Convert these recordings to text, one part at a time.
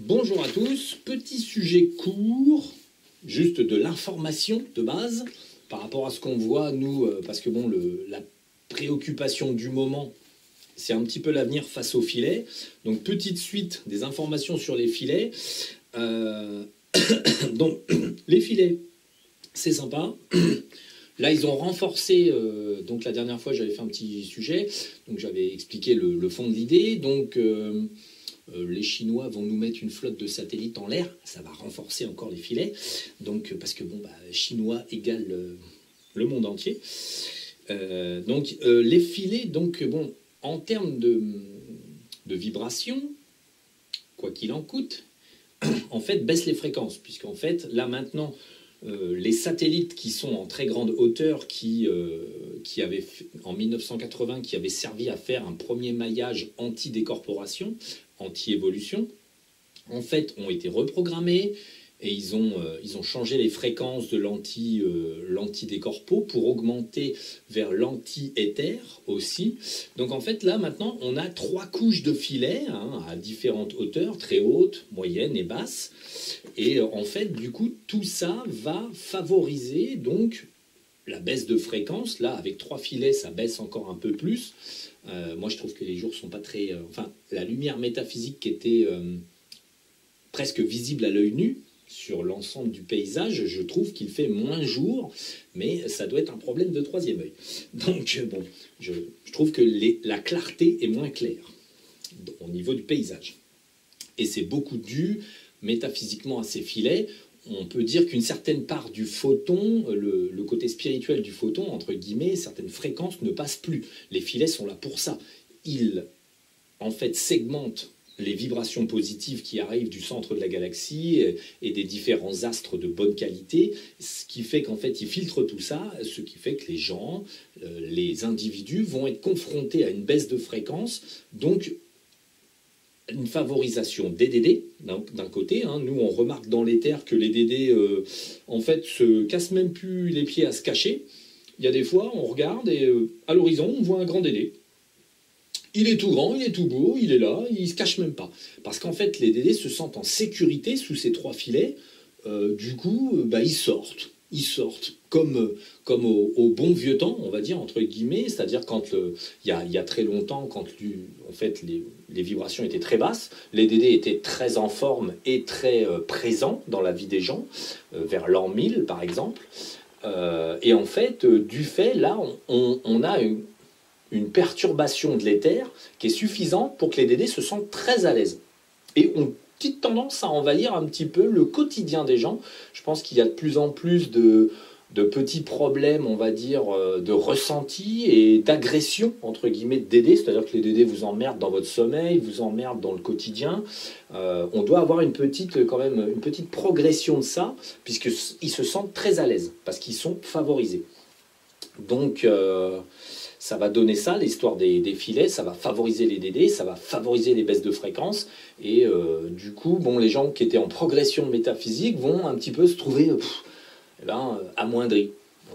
Bonjour à tous, petit sujet court, juste de l'information de base par rapport à ce qu'on voit nous, parce que bon, la préoccupation du moment, c'est un petit peu l'avenir face aux filets. Donc petite suite des informations sur les filets. Donc les filets, c'est sympa. Là, ils ont renforcé, donc la dernière fois, j'avais fait un petit sujet, donc j'avais expliqué le fond de l'idée. Donc, les Chinois vont nous mettre une flotte de satellites en l'air, ça va renforcer encore les filets. Donc, parce que, bon, Chinois égale le monde entier. Les filets, donc, bon, en termes de vibration, quoi qu'il en coûte, en fait, baisse les fréquences, puisqu'en fait, là, maintenant, les satellites qui sont en très grande hauteur, qui avaient, en 1980, qui avaient servi à faire un premier maillage anti-décorporation, anti-évolution, en fait, ont été reprogrammés et ils ont changé les fréquences de l'anti-décorpo pour augmenter vers l'anti-éther aussi. Donc en fait, là, maintenant, on a 3 couches de filets à différentes hauteurs, très hautes, moyennes et basses. Et en fait, du coup, tout ça va favoriser donc la baisse de fréquence. Là, avec 3 filets, ça baisse encore un peu plus. Moi, je trouve que les jours sont pas très... enfin, la lumière métaphysique qui était presque visible à l'œil nu sur l'ensemble du paysage, je trouve qu'il fait moins jour, mais ça doit être un problème de 3e œil. Donc, bon, je trouve que la clarté est moins claire au niveau du paysage. Et c'est beaucoup dû métaphysiquement à ces filets. On peut dire qu'une certaine part du photon, le côté spirituel du photon, entre guillemets, certaines fréquences ne passent plus. Les filets sont là pour ça. Ils, en fait, segmentent les vibrations positives qui arrivent du centre de la galaxie et des différents astres de bonne qualité, ce qui fait qu'en fait, ils filtrent tout ça, ce qui fait que les gens, les individus vont être confrontés à une baisse de fréquence, donc une favorisation des DD d'un côté. Nous, on remarque dans l'éther que les DD, en fait, se cassent même plus les pieds à se cacher. Il y a des fois, on regarde et à l'horizon, on voit un grand DD. Il est tout grand, il est tout beau, il est là, il se cache même pas. Parce qu'en fait, les DD se sentent en sécurité sous ces 3 filets. Du coup, ils sortent. Ils sortent comme au bon vieux temps, on va dire, entre guillemets, c'est-à-dire quand il y a très longtemps, quand en fait, les vibrations étaient très basses, les DD étaient très en forme et très présents dans la vie des gens, vers l'an 1000 par exemple. Et en fait, du fait, là, on a une perturbation de l'éther qui est suffisante pour que les DD se sentent très à l'aise. Et ont petite tendance à envahir un petit peu le quotidien des gens. Je pense qu'il y a de plus en plus de petits problèmes, on va dire, de ressenti et d'agression, entre guillemets, de DD. C'est-à-dire que les DD vous emmerdent dans votre sommeil, vous emmerdent dans le quotidien. On doit avoir quand même une petite progression de ça, puisqu'ils se sentent très à l'aise, parce qu'ils sont favorisés. Donc... ça va donner ça, l'histoire des filets, ça va favoriser les DD, ça va favoriser les baisses de fréquence, et du coup, bon, les gens qui étaient en progression métaphysique vont un petit peu se trouver amoindris.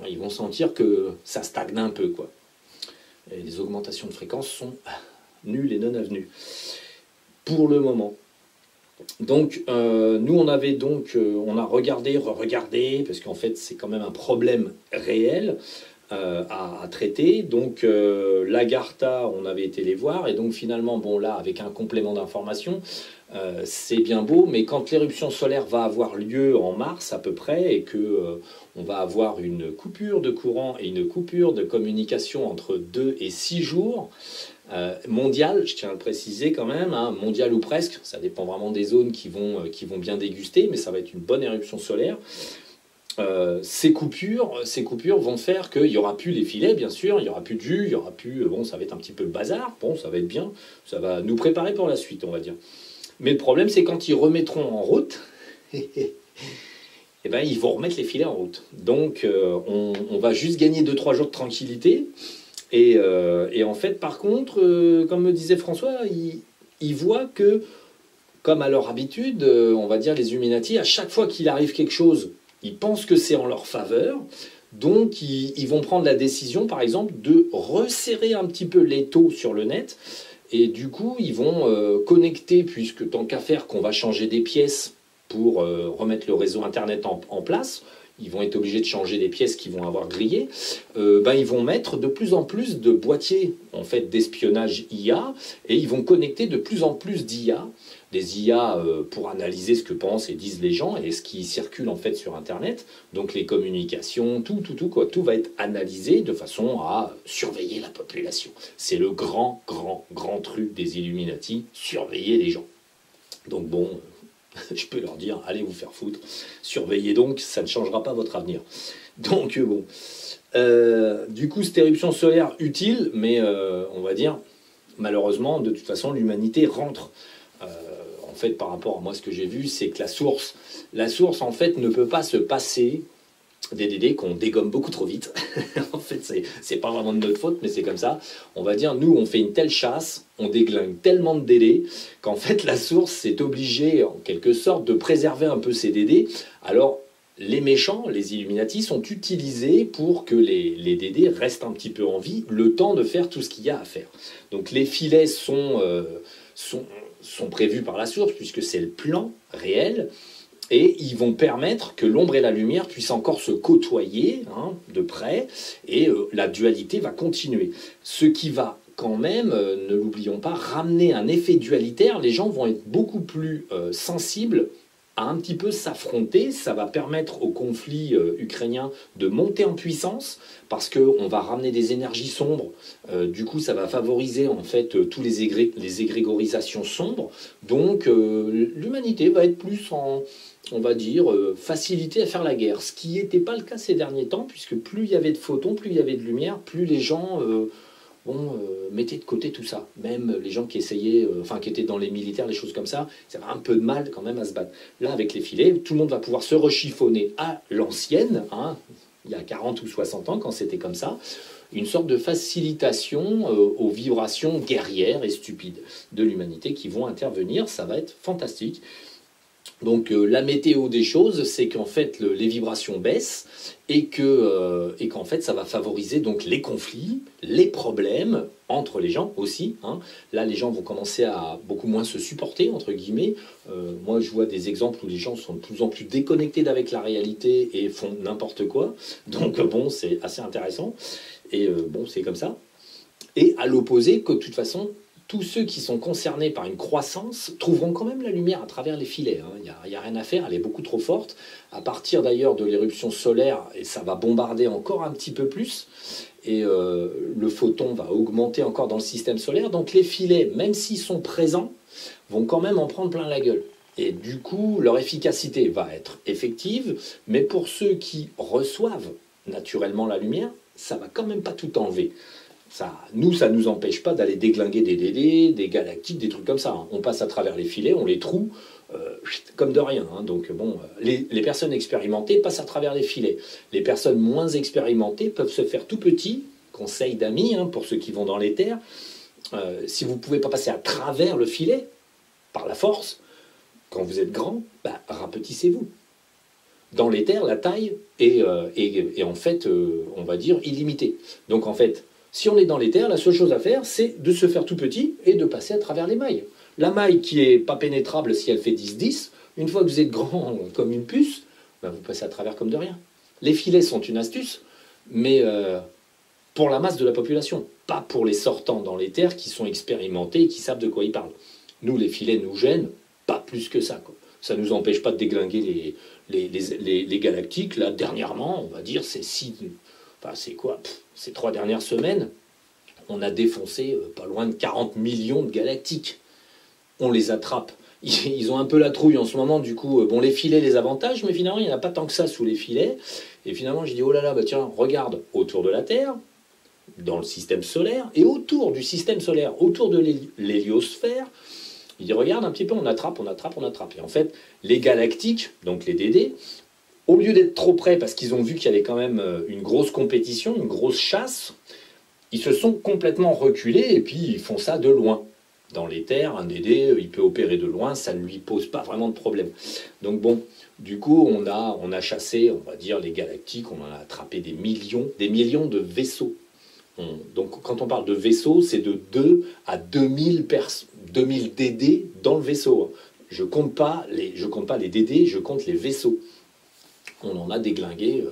Ils vont sentir que ça stagne un peu, quoi. Et les augmentations de fréquence sont nulles et non avenues, pour le moment. Donc, nous, on a regardé, re-regardé, parce qu'en fait, c'est quand même un problème réel, à traiter. Donc l'Agartha, on avait été les voir, et donc finalement, bon là, avec un complément d'information, c'est bien beau, mais quand l'éruption solaire va avoir lieu en mars à peu près, et que on va avoir une coupure de courant et une coupure de communication entre 2 et 6 jours, mondial, je tiens à le préciser quand même, mondial ou presque, ça dépend vraiment des zones qui vont bien déguster, mais ça va être une bonne éruption solaire. Ces coupures vont faire qu'il n'y aura plus les filets, bien sûr, il n'y aura plus de jus, il y aura plus... Bon, ça va être un petit peu le bazar, bon, ça va être bien, ça va nous préparer pour la suite, on va dire. Mais le problème, c'est quand ils remettront en route, ils vont remettre les filets en route. Donc, on va juste gagner 2-3 jours de tranquillité. Et en fait, par contre, comme me disait François, ils voient que, comme à leur habitude, on va dire les Illuminati, à chaque fois qu'il arrive quelque chose, ils pensent que c'est en leur faveur, donc ils vont prendre la décision, par exemple, de resserrer un petit peu l'étau sur le net Et du coup, ils vont connecter, puisque tant qu'à faire qu'on va changer des pièces pour remettre le réseau Internet en place, ils vont être obligés de changer des pièces qui vont avoir grillé, ils vont mettre de plus en plus de boîtiers en fait, d'espionnage IA, et ils vont connecter de plus en plus d'IA, des IA pour analyser ce que pensent et disent les gens et ce qui circule en fait sur Internet. Donc les communications, tout va être analysé de façon à surveiller la population. C'est le grand truc des Illuminati, surveiller les gens. Donc bon, je peux leur dire, allez vous faire foutre, surveillez donc, ça ne changera pas votre avenir. Donc bon, du coup, cette éruption solaire utile, mais on va dire, malheureusement, de toute façon, l'humanité rentre. En fait, par rapport à moi, ce que j'ai vu, c'est que la source, en fait, ne peut pas se passer des DD qu'on dégomme beaucoup trop vite. En fait, c'est pas vraiment de notre faute, mais c'est comme ça. On va dire, nous, on fait une telle chasse, on déglingue tellement de DD, qu'en fait, la source est obligée, en quelque sorte, de préserver un peu ces DD. Alors, les méchants, les Illuminati, sont utilisés pour que les DD restent un petit peu en vie, le temps de faire tout ce qu'il y a à faire. Donc, les filets sont prévus par la source, puisque c'est le plan réel, et ils vont permettre que l'ombre et la lumière puissent encore se côtoyer de près, et la dualité va continuer. Ce qui va quand même, ne l'oublions pas, ramener un effet dualitaire. Les gens vont être beaucoup plus sensibles à un petit peu s'affronter. Ça va permettre au conflit ukrainien de monter en puissance, parce qu'on va ramener des énergies sombres. Du coup, ça va favoriser en fait tous les égrégorisations sombres. Donc, l'humanité va être plus en, on va dire, facilité à faire la guerre. Ce qui n'était pas le cas ces derniers temps, puisque plus il y avait de photons, plus il y avait de lumière, plus les gens mettaient de côté tout ça. Même les gens qui essayaient, qui étaient dans les militaires, les choses comme ça, ils avaient un peu de mal quand même à se battre. Là, avec les filets, tout le monde va pouvoir se rechiffonner à l'ancienne, il y a 40 ou 60 ans, quand c'était comme ça, une sorte de facilitation aux vibrations guerrières et stupides de l'humanité qui vont intervenir. Ça va être fantastique. Donc la météo des choses, c'est qu'en fait les vibrations baissent et qu'en fait ça va favoriser donc les conflits, les problèmes entre les gens aussi. Là, les gens vont commencer à beaucoup moins se supporter, entre guillemets. Moi, je vois des exemples où les gens sont de plus en plus déconnectés d'avec la réalité et font n'importe quoi. Donc bon, c'est assez intéressant. Et c'est comme ça. Et à l'opposé, que de toute façon, tous ceux qui sont concernés par une croissance trouveront quand même la lumière à travers les filets. Il n'y a rien à faire, elle est beaucoup trop forte. À partir d'ailleurs de l'éruption solaire, et ça va bombarder encore un petit peu plus, et le photon va augmenter encore dans le système solaire. Donc les filets, même s'ils sont présents, vont quand même en prendre plein la gueule. Et du coup, leur efficacité va être effective, mais pour ceux qui reçoivent naturellement la lumière, ça va quand même pas tout enlever. Ça nous empêche pas d'aller déglinguer des DD, des galactiques, des trucs comme ça. On passe à travers les filets, on les troue, comme de rien. Donc bon, les personnes expérimentées passent à travers les filets. Les personnes moins expérimentées peuvent se faire tout petits. Conseil d'amis, pour ceux qui vont dans les terres. Si vous ne pouvez pas passer à travers le filet, par la force, quand vous êtes grand, rapetissez-vous. Dans les terres, la taille est en fait, on va dire, illimitée. Donc en fait, si on est dans les terres, la seule chose à faire, c'est de se faire tout petit et de passer à travers les mailles. La maille qui n'est pas pénétrable si elle fait 10-10, une fois que vous êtes grand comme une puce, vous passez à travers comme de rien. Les filets sont une astuce, mais pour la masse de la population, pas pour les sortants dans les terres qui sont expérimentés et qui savent de quoi ils parlent. Nous, les filets nous gênent, pas plus que ça, quoi. Ça ne nous empêche pas de déglinguer les galactiques. Là, dernièrement, on va dire, ces 3 dernières semaines, on a défoncé pas loin de 40 millions de galactiques. On les attrape. Ils ont un peu la trouille en ce moment, du coup, les filets, les avantages, mais finalement, il n'y en a pas tant que ça sous les filets. Et finalement, j'ai dit, oh là là, tiens, regarde, autour de la Terre, dans le système solaire, et autour du système solaire, autour de l'héliosphère, il dit, regarde un petit peu, on attrape. Et en fait, les galactiques, donc les DD, au lieu d'être trop près, parce qu'ils ont vu qu'il y avait quand même une grosse compétition, une grosse chasse, ils se sont complètement reculés et puis ils font ça de loin. Dans les terres, un DD, il peut opérer de loin, ça ne lui pose pas vraiment de problème. Donc bon, du coup, on a chassé, on va dire, les galactiques, on en a attrapé des millions de vaisseaux. Donc quand on parle de vaisseau, c'est de 2 à 2000 DD dans le vaisseau. Je compte pas les DD, je compte les vaisseaux. On en a déglingué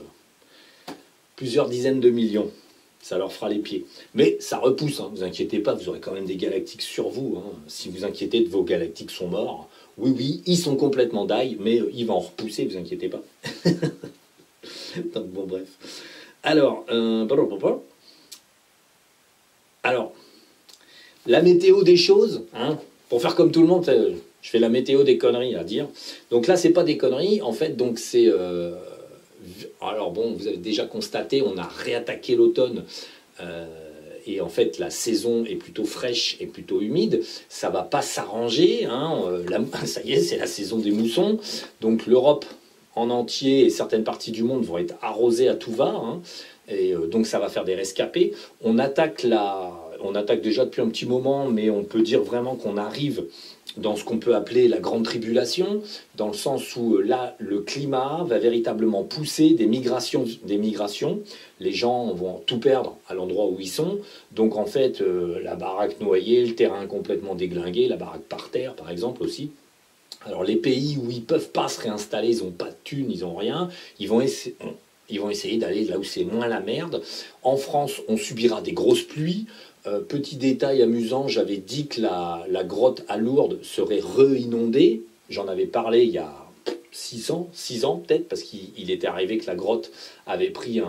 plusieurs dizaines de millions. Ça leur fera les pieds. Mais ça repousse, vous inquiétez pas, vous aurez quand même des galactiques sur vous. Si vous inquiétez de vos galactiques sont morts, oui, ils sont complètement die, mais il va en repousser, vous inquiétez pas. Donc, bon, bref. Alors, la météo des choses, pour faire comme tout le monde, je fais la météo des conneries à dire. Donc là, c'est pas des conneries, en fait, donc c'est... alors bon, vous avez déjà constaté, on a réattaqué l'automne, et en fait, la saison est plutôt fraîche et plutôt humide. Ça va pas s'arranger, ça y est, c'est la saison des moussons. Donc l'Europe en entier et certaines parties du monde vont être arrosées à tout va, et donc ça va faire des rescapés. On attaque déjà depuis un petit moment, mais on peut dire vraiment qu'on arrive dans ce qu'on peut appeler la grande tribulation, dans le sens où là, le climat va véritablement pousser des migrations. Les gens vont tout perdre à l'endroit où ils sont. Donc en fait, la baraque noyée, le terrain complètement déglingué, la baraque par terre par exemple aussi. Alors les pays où ils ne peuvent pas se réinstaller, ils n'ont pas de thunes, ils n'ont rien, ils vont essayer d'aller là où c'est moins la merde. En France, on subira des grosses pluies. Petit détail amusant, j'avais dit que la grotte à Lourdes serait re-inondée. J'en avais parlé il y a 6 ans peut-être, parce qu'il était arrivé que la grotte avait pris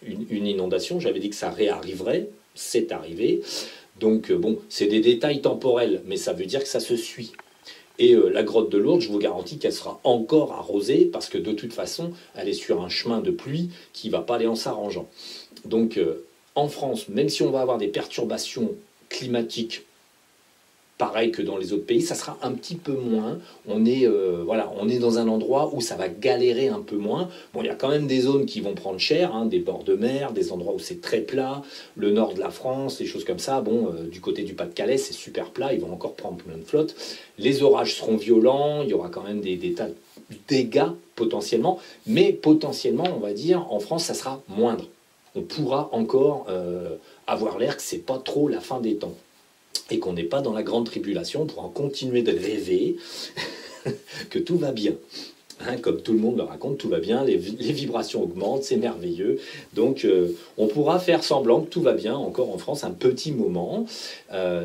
une inondation. J'avais dit que ça réarriverait, c'est arrivé. Donc bon, c'est des détails temporels, mais ça veut dire que ça se suit. Et la grotte de Lourdes, je vous garantis qu'elle sera encore arrosée, parce que de toute façon, elle est sur un chemin de pluie qui ne va pas aller en s'arrangeant. Donc en France, même si on va avoir des perturbations climatiques pareilles que dans les autres pays, ça sera un petit peu moins. On est dans un endroit où ça va galérer un peu moins. Bon, il y a quand même des zones qui vont prendre cher, des bords de mer, des endroits où c'est très plat, le nord de la France, des choses comme ça. Bon, du côté du Pas-de-Calais, c'est super plat, ils vont encore prendre plein de flotte. Les orages seront violents, il y aura quand même des tas de dégâts potentiellement, mais potentiellement, on va dire, en France, ça sera moindre. On pourra encore avoir l'air que c'est pas trop la fin des temps et qu'on n'est pas dans la grande tribulation. On pourra continuer de rêver que tout va bien. Comme tout le monde le raconte, tout va bien, les vibrations augmentent, c'est merveilleux. Donc on pourra faire semblant que tout va bien encore en France un petit moment.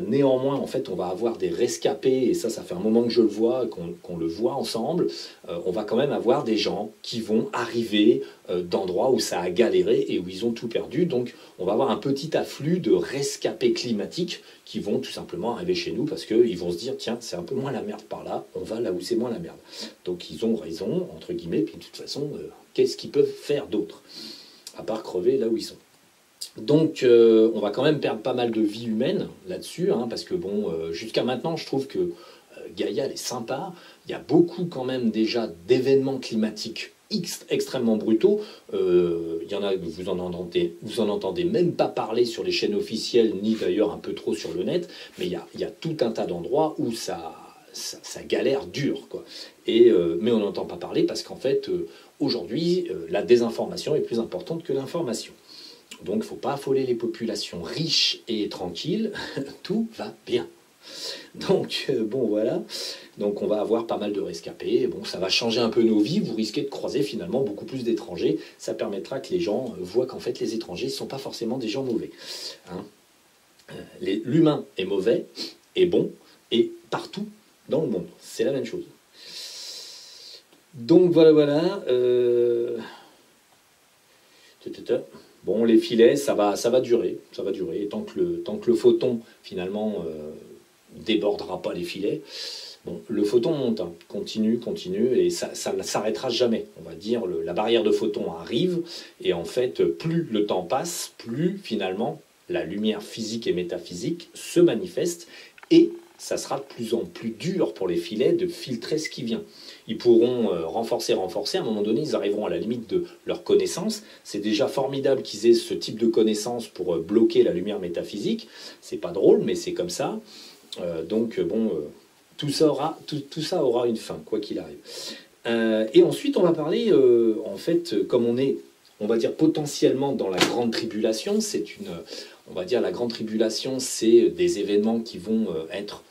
Néanmoins, en fait, on va avoir des rescapés, et ça fait un moment que je le vois, qu'on le voit ensemble. On va quand même avoir des gens qui vont arriver d'endroits où ça a galéré et où ils ont tout perdu. Donc on va avoir un petit afflux de rescapés climatiques qui vont tout simplement arriver chez nous parce qu'ils vont se dire, tiens, c'est un peu moins la merde par là, on va là où c'est moins la merde. Donc ils ont raison, entre guillemets, puis de toute façon, qu'est-ce qu'ils peuvent faire d'autre, à part crever là où ils sont. Donc on va quand même perdre pas mal de vie humaine là-dessus, parce que bon, jusqu'à maintenant, je trouve que Gaïa, elle est sympa. Il y a beaucoup quand même déjà d'événements climatiques extrêmement brutaux. Il y en a, vous en entendez même pas parler sur les chaînes officielles, ni d'ailleurs un peu trop sur le net, mais il y a tout un tas d'endroits où ça galère dur, quoi. Mais on n'entend pas parler parce qu'en fait, aujourd'hui, la désinformation est plus importante que l'information. Donc il ne faut pas affoler les populations riches et tranquilles, tout va bien. Donc bon, voilà, donc on va avoir pas mal de rescapés. Bon, ça va changer un peu nos vies, vous risquez de croiser finalement beaucoup plus d'étrangers. Ça permettra que les gens voient qu'en fait les étrangers ne sont pas forcément des gens mauvais. L'humain est mauvais et bon, et partout dans le monde, c'est la même chose. Donc voilà. Bon, les filets, ça va durer. Et tant que le photon, finalement, débordera pas les filets, bon, le photon monte, continue, et ça ne s'arrêtera jamais. On va dire, la barrière de photon arrive, et en fait, plus le temps passe, plus, finalement, la lumière physique et métaphysique se manifeste, et ça sera de plus en plus dur pour les filets de filtrer ce qui vient. Ils pourront renforcer, à un moment donné, ils arriveront à la limite de leur connaissance. C'est déjà formidable qu'ils aient ce type de connaissance pour bloquer la lumière métaphysique. C'est pas drôle, mais c'est comme ça. Donc bon, tout ça aura une fin, quoi qu'il arrive. Et ensuite, on va parler, en fait, comme on va dire potentiellement dans la grande tribulation, on va dire la grande tribulation, c'est des événements qui vont être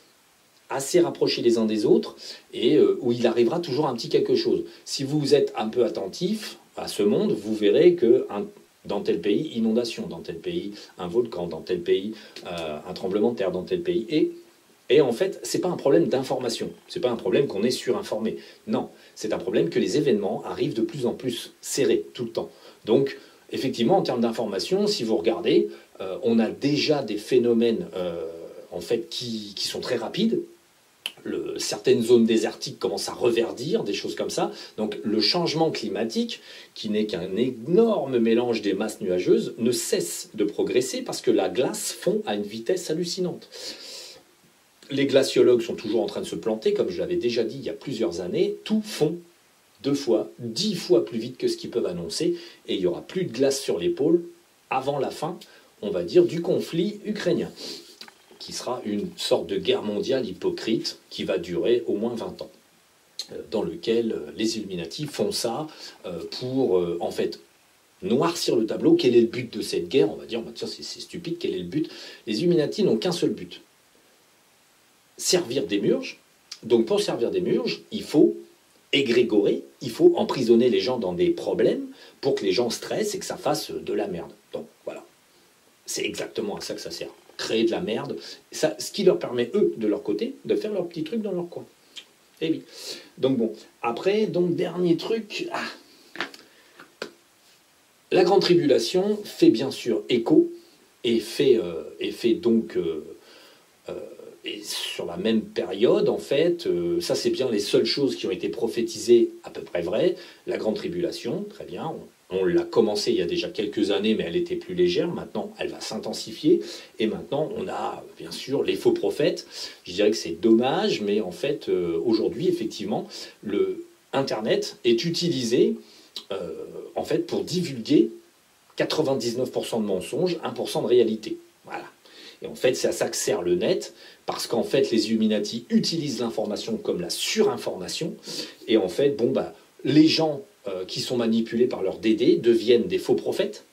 assez rapprochés les uns des autres et où il arrivera toujours un petit quelque chose. Si vous êtes un peu attentif à ce monde, vous verrez que dans tel pays, inondation, dans tel pays, un volcan, dans tel pays, un tremblement de terre, dans tel pays. Et en fait, ce n'est pas un problème d'information, ce n'est pas un problème qu'on est surinformé. Non, c'est un problème que les événements arrivent de plus en plus serrés tout le temps. Donc, effectivement, en termes d'information, si vous regardez, on a déjà des phénomènes en fait, qui sont très rapides. Certaines zones désertiques commencent à reverdir, des choses comme ça. Donc le changement climatique, qui n'est qu'un énorme mélange des masses nuageuses, ne cesse de progresser parce que la glace fond à une vitesse hallucinante. Les glaciologues sont toujours en train de se planter, comme je l'avais déjà dit il y a plusieurs années, tout fond 2 fois, 10 fois plus vite que ce qu'ils peuvent annoncer, et il n'y aura plus de glace sur les pôles avant la fin, on va dire, du conflit ukrainien, qui sera une sorte de guerre mondiale hypocrite qui va durer au moins 20 ans, dans lequel les Illuminati font ça pour, en fait, noircir le tableau. Quel est le but de cette guerre? On va dire, tiens, c'est stupide, quel est le but? Les Illuminati n'ont qu'un seul but: servir des murges. Donc pour servir des murges, il faut égrégorer, il faut emprisonner les gens dans des problèmes pour que les gens stressent et que ça fasse de la merde. Donc voilà, c'est exactement à ça que ça sert. Créer de la merde, ça, ce qui leur permet, eux, de leur côté, de faire leur petit truc dans leur coin. Et oui. Donc bon, après, donc dernier truc, la grande tribulation fait bien sûr écho et fait donc et sur la même période, en fait, ça c'est bien les seules choses qui ont été prophétisées à peu près vraies. La grande tribulation, très bien, on l'a commencé il y a déjà quelques années, mais elle était plus légère. Maintenant, elle va s'intensifier. Et maintenant, on a bien sûr les faux prophètes. Je dirais que c'est dommage, mais en fait, aujourd'hui, effectivement, le Internet est utilisé en fait pour divulguer 99% de mensonges, 1% de réalité. Voilà. Et en fait, c'est à ça que sert le net, parce qu'en fait, les Illuminati utilisent l'information comme la surinformation. Et en fait, bon, bah, les gens qui sont manipulés par leur DD deviennent des faux prophètes.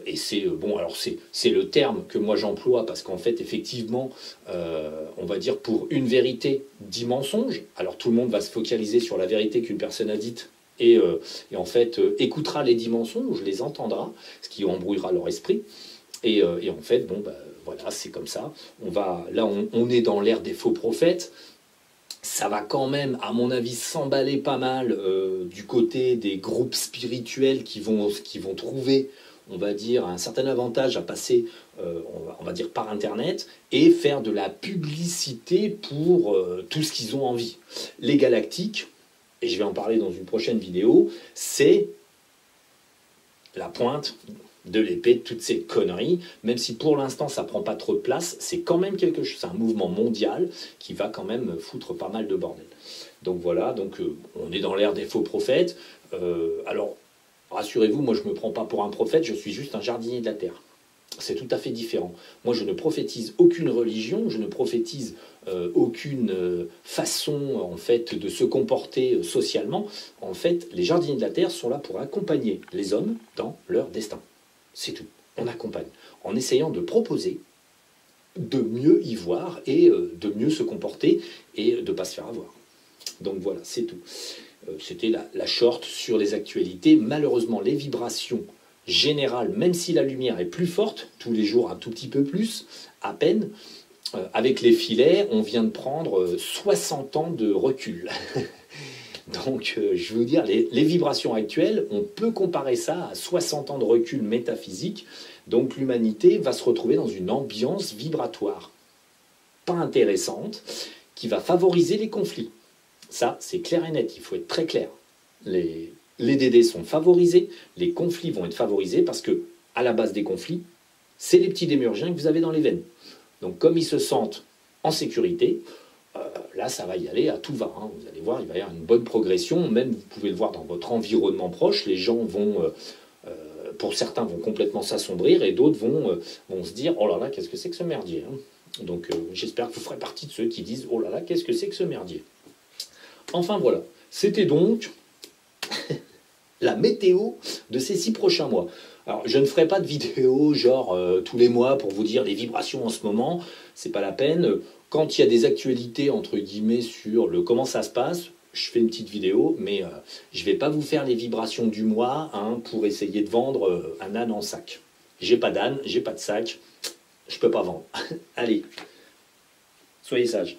Et c'est bon, alors c'est le terme que moi j'emploie parce qu'en fait, effectivement, on va dire pour une vérité, 10 mensonges. Alors tout le monde va se focaliser sur la vérité qu'une personne a dite et en fait écoutera les 10 mensonges, les entendra, ce qui embrouillera leur esprit. Et en fait, bon, bah, voilà, c'est comme ça. On est dans l'ère des faux prophètes. Ça va quand même, à mon avis, s'emballer pas mal du côté des groupes spirituels qui vont trouver, on va dire, un certain avantage à passer, on va dire, par Internet et faire de la publicité pour tout ce qu'ils ont envie. Les galactiques, et je vais en parler dans une prochaine vidéo, c'est la pointe de l'épée de toutes ces conneries, même si pour l'instant ça prend pas trop de place, c'est quand même quelque chose, c'est un mouvement mondial qui va quand même foutre pas mal de bordel. Donc voilà, donc on est dans l'ère des faux prophètes. Alors rassurez-vous, moi je me prends pas pour un prophète, je suis juste un jardinier de la terre. C'est tout à fait différent. Moi je ne prophétise aucune religion, je ne prophétise aucune façon en fait de se comporter socialement. En fait, les jardiniers de la terre sont là pour accompagner les hommes dans leur destin. C'est tout. On accompagne en essayant de proposer de mieux y voir et de mieux se comporter et de ne pas se faire avoir. Donc voilà, c'est tout. C'était la short sur les actualités. Malheureusement, les vibrations générales, même si la lumière est plus forte, tous les jours un tout petit peu plus, à peine, avec les filets, on vient de prendre 60 ans de recul. Donc, je veux dire, les vibrations actuelles, on peut comparer ça à 60 ans de recul métaphysique. Donc, l'humanité va se retrouver dans une ambiance vibratoire pas intéressante qui va favoriser les conflits. Ça, c'est clair et net, il faut être très clair. Les DD sont favorisés, les conflits vont être favorisés parce que, à la base des conflits, c'est les petits démurgiens que vous avez dans les veines. Donc, comme ils se sentent en sécurité, là, ça va y aller à tout va. Hein. Vous allez voir, il va y avoir une bonne progression. Même, vous pouvez le voir dans votre environnement proche. Les gens vont, pour certains, vont complètement s'assombrir et d'autres vont se dire « Oh là là, qu'est-ce que c'est que ce merdier hein ?» Donc, j'espère que vous ferez partie de ceux qui disent « Oh là là, qu'est-ce que c'est que ce merdier ?» Enfin, voilà. C'était donc la météo de ces 6 prochains mois. Alors, je ne ferai pas de vidéo genre tous les mois pour vous dire les vibrations en ce moment, c'est pas la peine. Quand il y a des actualités, entre guillemets, sur le comment ça se passe, je fais une petite vidéo, mais je ne vais pas vous faire les vibrations du mois hein, pour essayer de vendre un âne en sac. J'ai pas d'âne, j'ai pas de sac, je peux pas vendre. Allez, soyez sages.